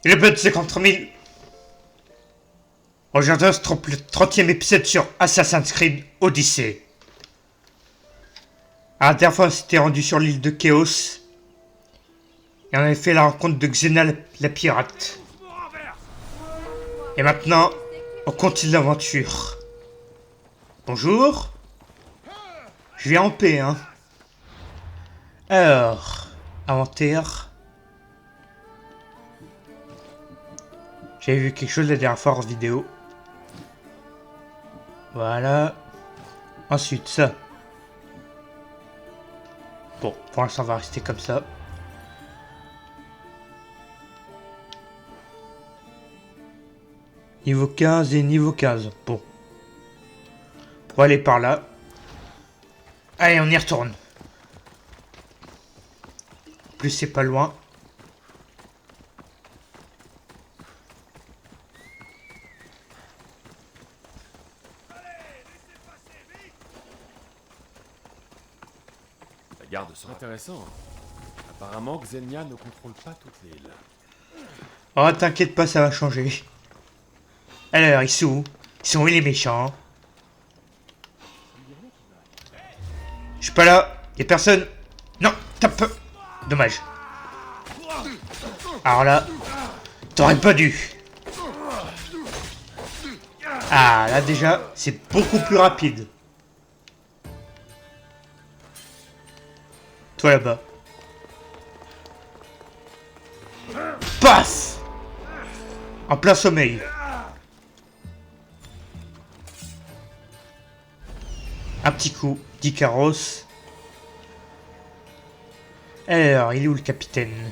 Et le but c'est contre 1000. Aujourd'hui, on se trompe le 30e épisode sur Assassin's Creed Odyssey. À la dernière fois, on s'était rendu sur l'île de Chaos. Et on avait fait la rencontre de Xena la pirate. Et maintenant, on continue l'aventure. Bonjour. Je viens en paix, hein. Alors, inventaire. J'avais vu quelque chose la dernière fois en vidéo. Voilà. Ensuite, ça. Bon, pour l'instant, on va rester comme ça. Niveau 15 et niveau 15. Bon. On va aller par là. Allez, on y retourne. En plus, c'est pas loin. La garde sera intéressant. Apparemment, Xenia ne contrôle pas toute l'île. Oh, t'inquiète pas, ça va changer. Alors, ils sont où? Ils sont où les méchants? Je suis pas là. Y'a personne. Non, tape. Dommage. Alors là, t'aurais pas dû. Ah, là déjà, c'est beaucoup plus rapide. Toi là-bas. Paf! En plein sommeil. Un petit coup d'Icaros. Alors, il est où le capitaine?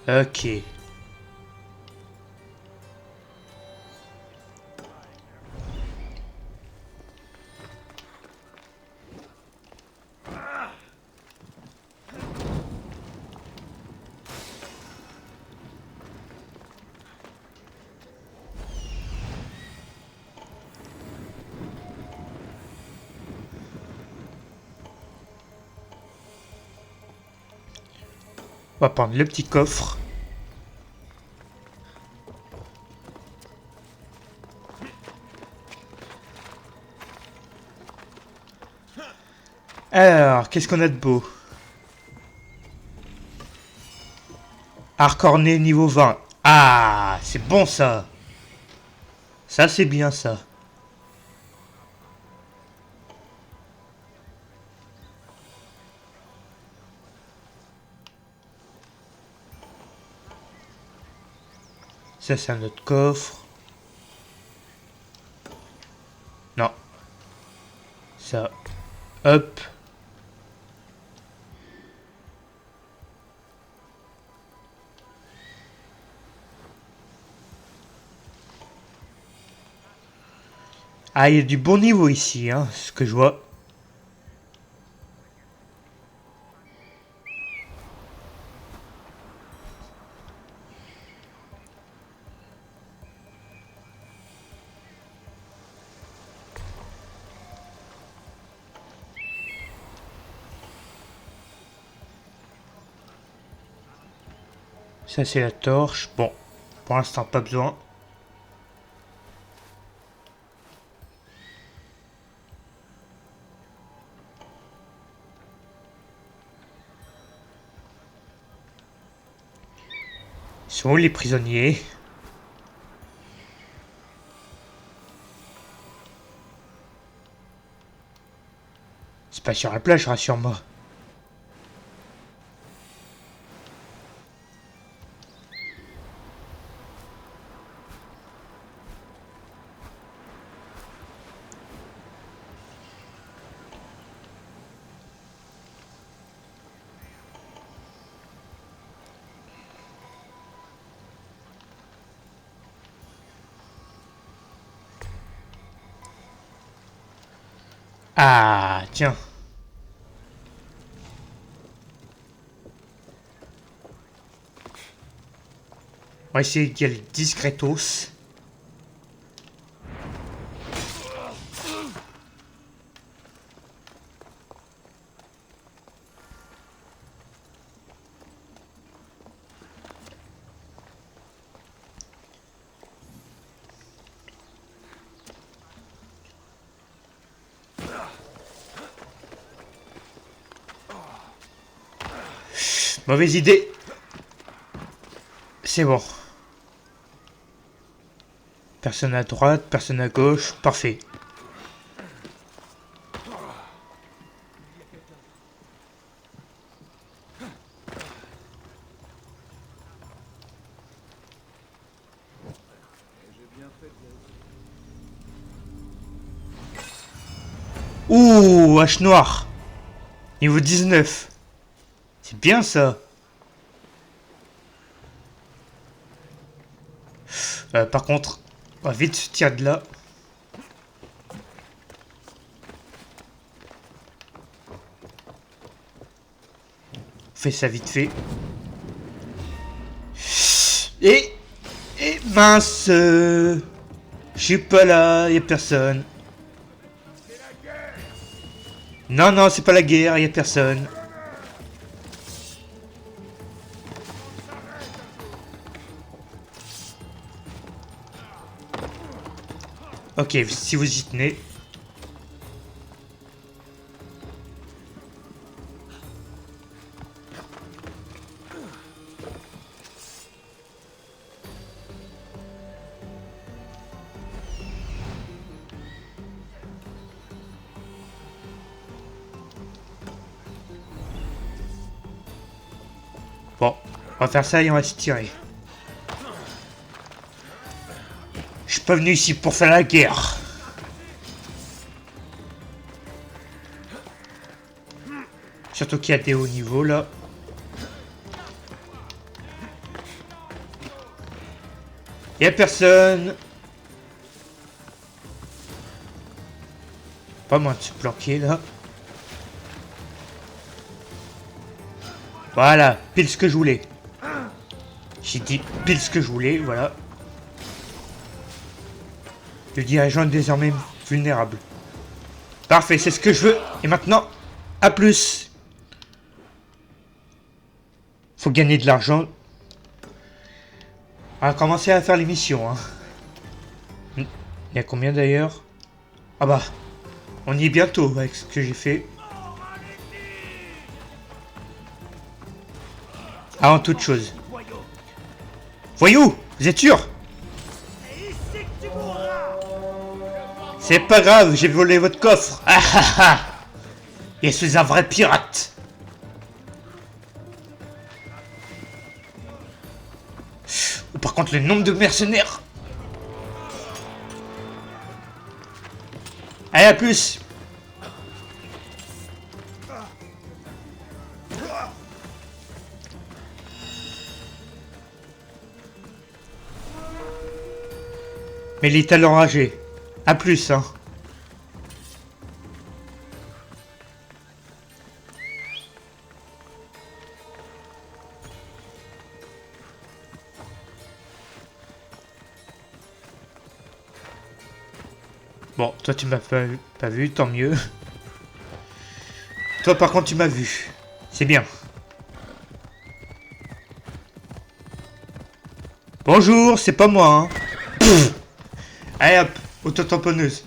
Ok. On va prendre le petit coffre. Alors, qu'est-ce qu'on a de beau? Harcorné niveau 20. Ah, c'est bon ça. Ça, c'est bien ça. Ça, c'est un autre coffre. Non. Ça. Hop. Ah, il y a du bon niveau ici, hein, ce que je vois. Ça, c'est la torche. Bon, pour l'instant, pas besoin. Ils sont où les prisonniers? C'est pas sur la plage, rassure-moi. Ah, tiens. On va essayer d'y aller discretos. Mauvaise idée. C'est bon. Personne à droite, personne à gauche. Parfait. Ouh, hache noire. Niveau 19. C'est bien ça. Par contre, on va vite se tirer de là. On fait ça vite fait. Et mince. Je suis pas là, y a personne. Non, non, c'est pas la guerre, y a personne. Ok, si vous y tenez. Bon, on va faire ça et on va se tirer. Je suis pas venu ici pour faire la guerre. Surtout qu'il y a des hauts niveaux là. Y'a personne. Pas moins de se planquer là. Voilà, pile ce que je voulais. J'ai dit pile ce que je voulais, voilà. Le dirigeant est désormais vulnérable. Parfait, c'est ce que je veux. Et maintenant, à plus. Faut gagner de l'argent. On va commencer à faire les missions. Hein. Il y a combien d'ailleurs? Ah bah, on y est bientôt avec ce que j'ai fait. Avant toute chose. Voyou, vous êtes sûr? C'est pas grave, j'ai volé votre coffre. Ah ah ah. Et je suis un vrai pirate. Par contre, le nombre de mercenaires. Allez, à plus. Mais il est à l'enragé. À plus, hein. Bon, toi tu m'as pas vu, tant mieux. Toi par contre tu m'as vu. C'est bien. Bonjour, c'est pas moi, hein. Pff. Allez hop, auto-tamponneuse.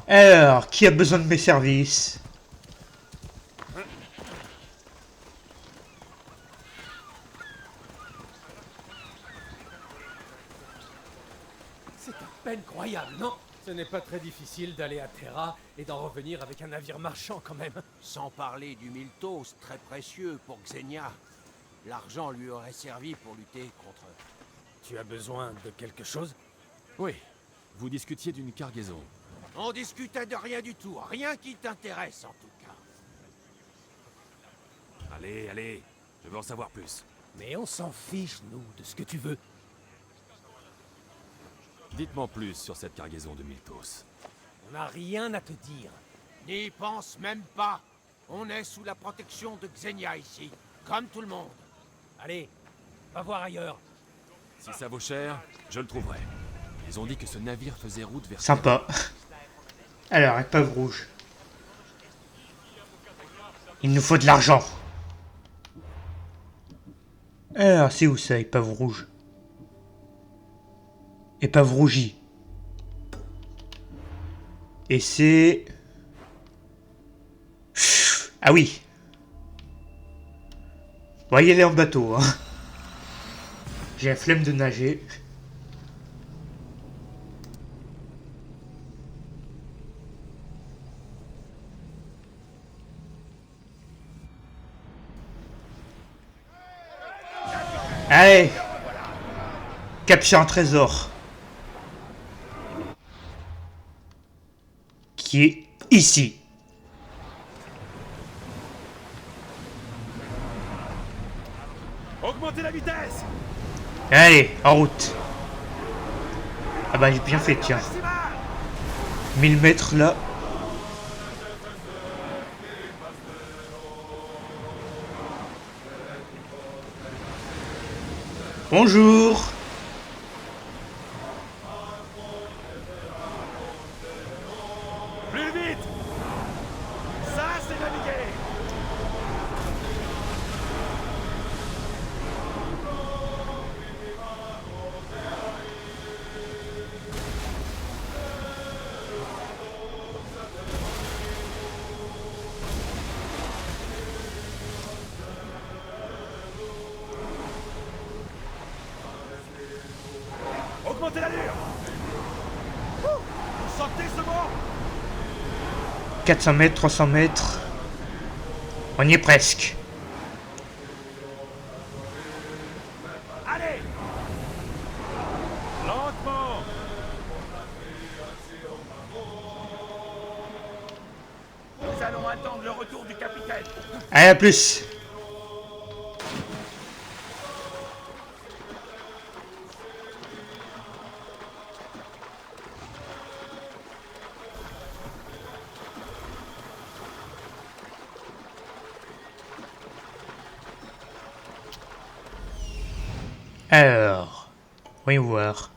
Alors, qui a besoin de mes services? C'est à peine croyable, non? Ce n'est pas très difficile d'aller à Terra et d'en revenir avec un navire marchand quand même. Sans parler du Miltos, très précieux pour Xenia. L'argent lui aurait servi pour lutter contre... Tu as besoin de quelque chose? Oui, vous discutiez d'une cargaison. On discutait de rien du tout, rien qui t'intéresse en tout cas. Allez, allez, je veux en savoir plus. Mais on s'en fiche, nous, de ce que tu veux. Dites-moi plus sur cette cargaison de Miltos. On n'a rien à te dire. N'y pense même pas. On est sous la protection de Xenia ici, comme tout le monde. Allez, va voir ailleurs. Si ça vaut cher, je le trouverai. Ils ont dit que ce navire faisait route vers... Sympa. Alors, épave rouge. Il nous faut de l'argent. Alors, c'est où ça, épave rouge? Épave rougie. Et c'est... Ah oui. On va y aller en bateau, hein. J'ai la flemme de nager. Allez. Capture un trésor. Qui est ici. Augmentez la vitesse! Allez, en route. Ah bah j'ai bien fait, tiens. 1000 mètres là. Bonjour. Plus vite! Ça, c'est naviguer! Augmentez l'allure! Vous sentez ce vent? 400 mètres, 300 mètres. On y est presque. Allez! Lentement! Nous allons attendre le retour du capitaine. Allez, à plus. Alors, voyons voir.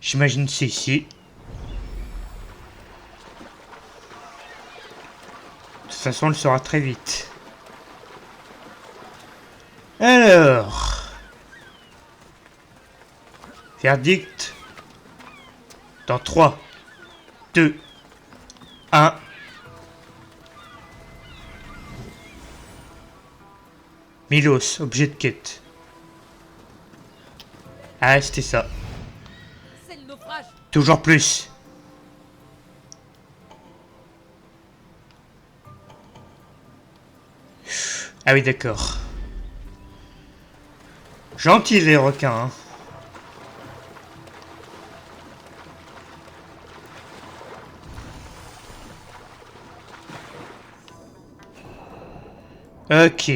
J'imagine c'est ici. De toute façon, on le saura très vite. Alors, verdict. Dans 3, 2, 1. Milos, objet de quête. Ah, c'était ça. C'est le naufrage. Toujours plus. Ah oui, d'accord. Gentils les requins, hein. Ok.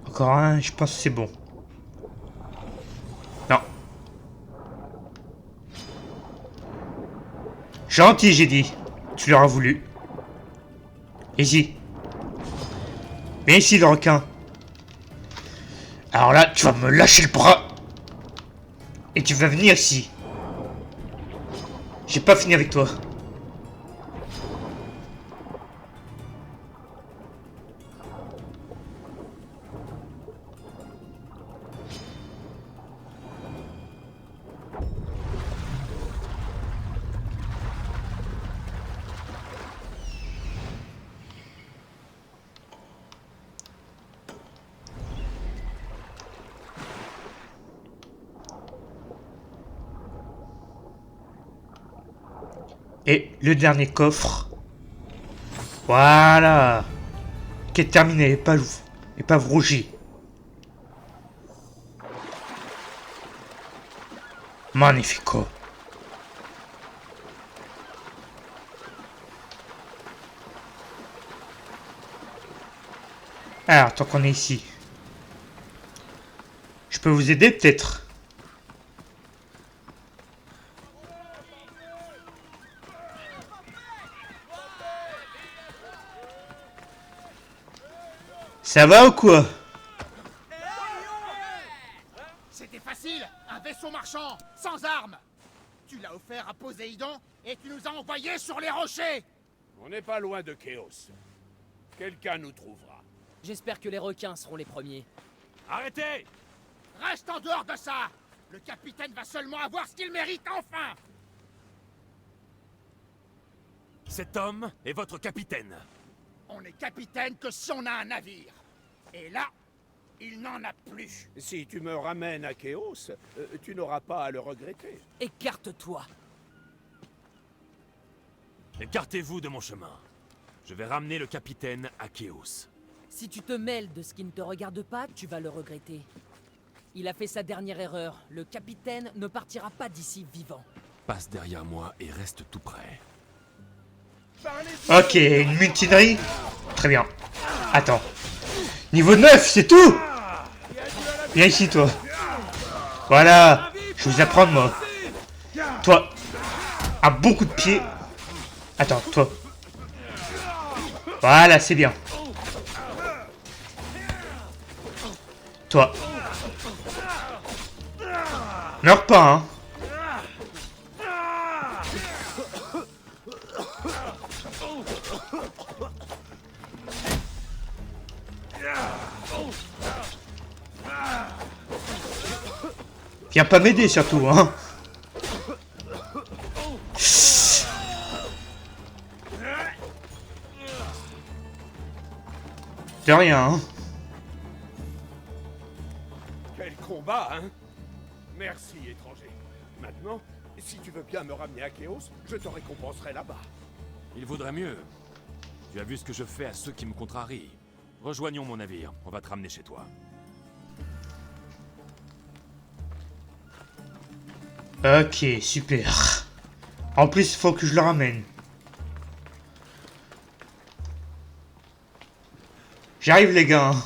Encore un, je pense que c'est bon. Non. Gentil, j'ai dit. Tu l'auras voulu. Ici. Viens ici, le requin. Alors là, tu vas me lâcher le bras. Et tu vas venir ici. J'ai pas fini avec toi. Et le dernier coffre. Voilà. Quête terminée, épave rougie. Magnifico. Alors, tant qu'on est ici. Je peux vous aider, peut-être? Ça va ou quoi? C'était facile, un vaisseau marchand, sans armes. Tu l'as offert à Poséidon et tu nous as envoyés sur les rochers. On n'est pas loin de Chaos. Quelqu'un nous trouvera. J'espère que les requins seront les premiers. Arrêtez! Reste en dehors de ça. Le capitaine va seulement avoir ce qu'il mérite enfin. Cet homme est votre capitaine. On est capitaine que si on a un navire. Et là, il n'en a plus. Si tu me ramènes à Chaos, tu n'auras pas à le regretter. Écarte-toi. Écartez-vous de mon chemin. Je vais ramener le capitaine à Chaos. Si tu te mêles de ce qui ne te regarde pas, tu vas le regretter. Il a fait sa dernière erreur. Le capitaine ne partira pas d'ici vivant. Passe derrière moi et reste tout près. Ok, une mutinerie. Très bien. Attends. Niveau 9, c'est tout. Viens ici, toi. Voilà. Je vais vous apprendre, moi. Toi. Un bon coup de pied. Attends, toi. Voilà, c'est bien. Toi. Meurs pas, hein. Viens pas m'aider, surtout, hein. De rien, hein. Quel combat, hein? Merci, étranger. Maintenant, si tu veux bien me ramener à Chaos, je te récompenserai là-bas. Il vaudrait mieux. Tu as vu ce que je fais à ceux qui me contrarient. Rejoignons mon navire. On va te ramener chez toi. Ok, super. En plus, il faut que je le ramène. J'arrive, les gars. Hein.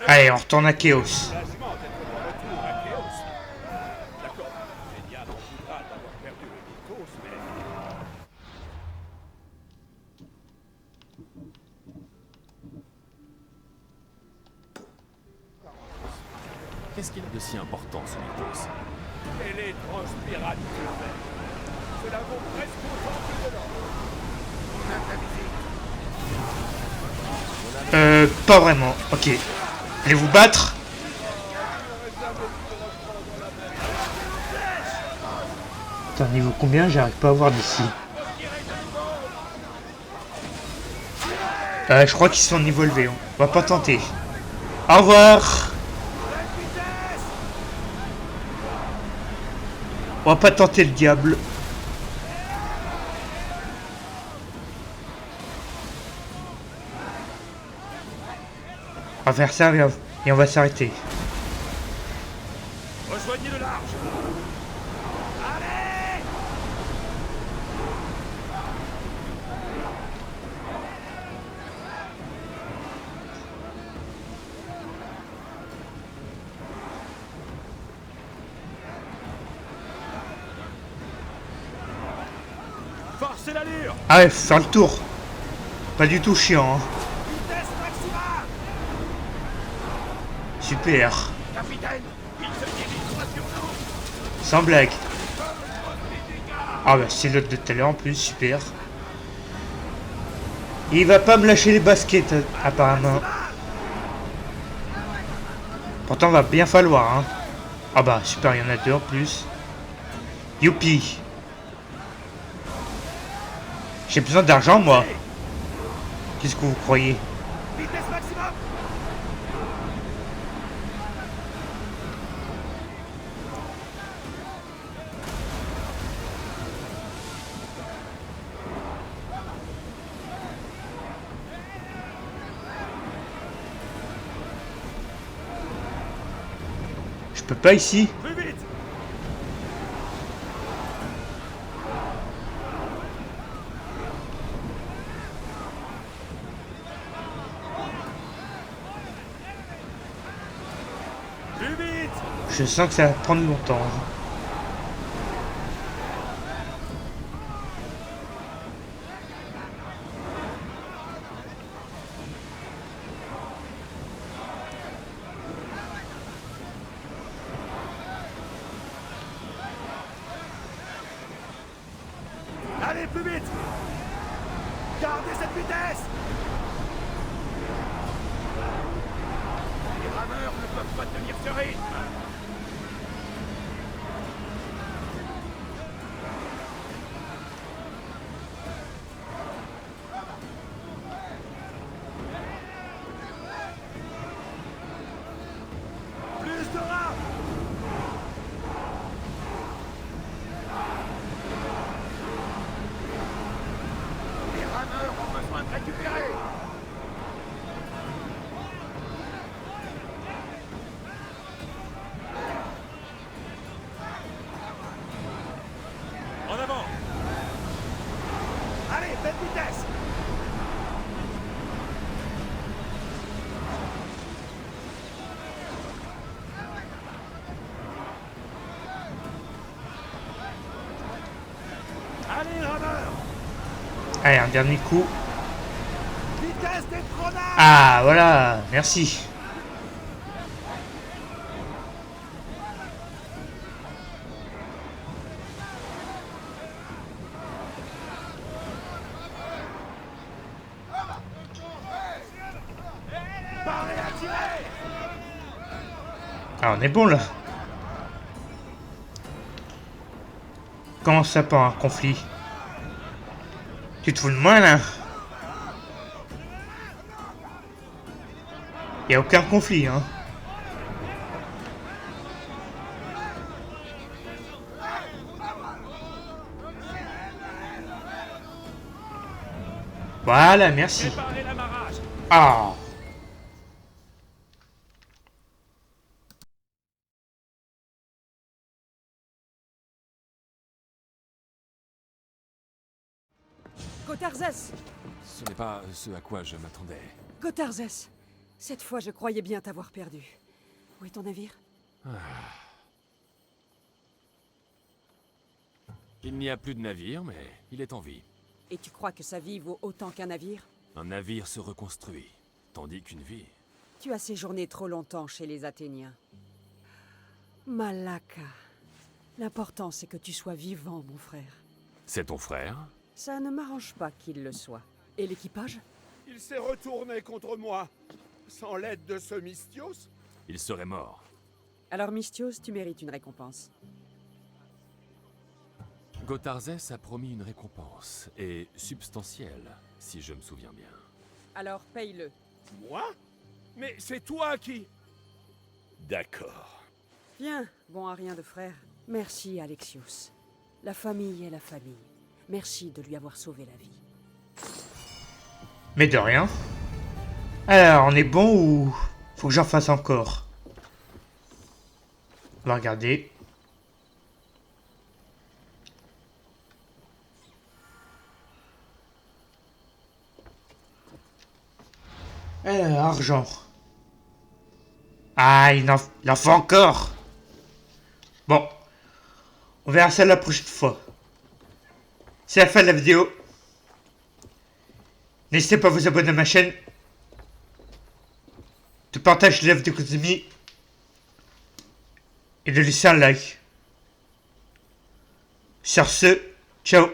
Allez, on retourne à Chaos. Lâchement d'être de retour à Chaos. D'accord, Zenia m'en voudra d'avoir perdu le Mythos, mais... Qu'est-ce qu'il a de si important, ce Mythos? Et l'étrange pirate du fer. Cela vaut presque autant que de l'or. Pas vraiment. Ok. Allez vous battre. Attends, niveau combien? J'arrive pas à voir d'ici. Je crois qu'ils sont niveau élevé. On va pas tenter. Au revoir. On va pas tenter le diable. On va faire ça et on va s'arrêter. Rejoignez le large. Forcez l'allure. Ah ouais, faut faire le tour. Pas du tout chiant, hein. Super. Capitaine, il se dirige droit sur nous. Sans blague. Ah bah c'est l'autre de tout à l'heure en plus, super. Il va pas me lâcher les baskets apparemment. Pourtant va bien falloir, hein. Ah bah super, il y en a deux en plus. Youpi. J'ai besoin d'argent moi. Qu'est-ce que vous croyez? Vitesse maximum. peux pas ici? Plus vite! Plus vite! Je sens que ça va prendre longtemps. Allez, plus vite! Gardez cette vitesse! Les rameurs ne peuvent pas tenir ce rythme. Plus de rames! Les rameurs ont besoin de récupérer. En avant! Allez, faites vitesse. Allez, rameur! Allez, un dernier coup. Vitesse des grenades. Ah, voilà, merci. Parez à tirer. Ah, on est bon là. Comment ça pas un conflit? Tu te fous de moi là? Y a aucun conflit, hein. Voilà, merci. Préparez l'amarrage! Ah. Gotarzès! Ce n'est pas ce à quoi je m'attendais. Gotarzès! Cette fois, je croyais bien t'avoir perdu. Où est ton navire? Il n'y a plus de navire, mais il est en vie. Et tu crois que sa vie vaut autant qu'un navire? Un navire se reconstruit, tandis qu'une vie... Tu as séjourné trop longtemps chez les Athéniens. Malaka. L'important, c'est que tu sois vivant, mon frère. C'est ton frère? Ça ne m'arrange pas qu'il le soit. Et l'équipage? Il s'est retourné contre moi. Sans l'aide de ce Mystios. Il serait mort. Alors, Mystios, tu mérites une récompense. Gotarzès a promis une récompense, et substantielle, si je me souviens bien. Alors, paye-le. Moi? Mais c'est toi qui... D'accord. Bien, bon à rien de frère. Merci, Alexios. La famille est la famille. Merci de lui avoir sauvé la vie. Mais de rien. Alors, on est bon ou faut que j'en fasse encore? On va regarder. Alors, argent. Ah, il en faut encore. Bon. On verra ça la prochaine fois. C'est la fin de la vidéo. N'hésitez pas à vous abonner à ma chaîne. De partager la vidéo avec vos amis. Et de laisser un like. Sur ce, ciao.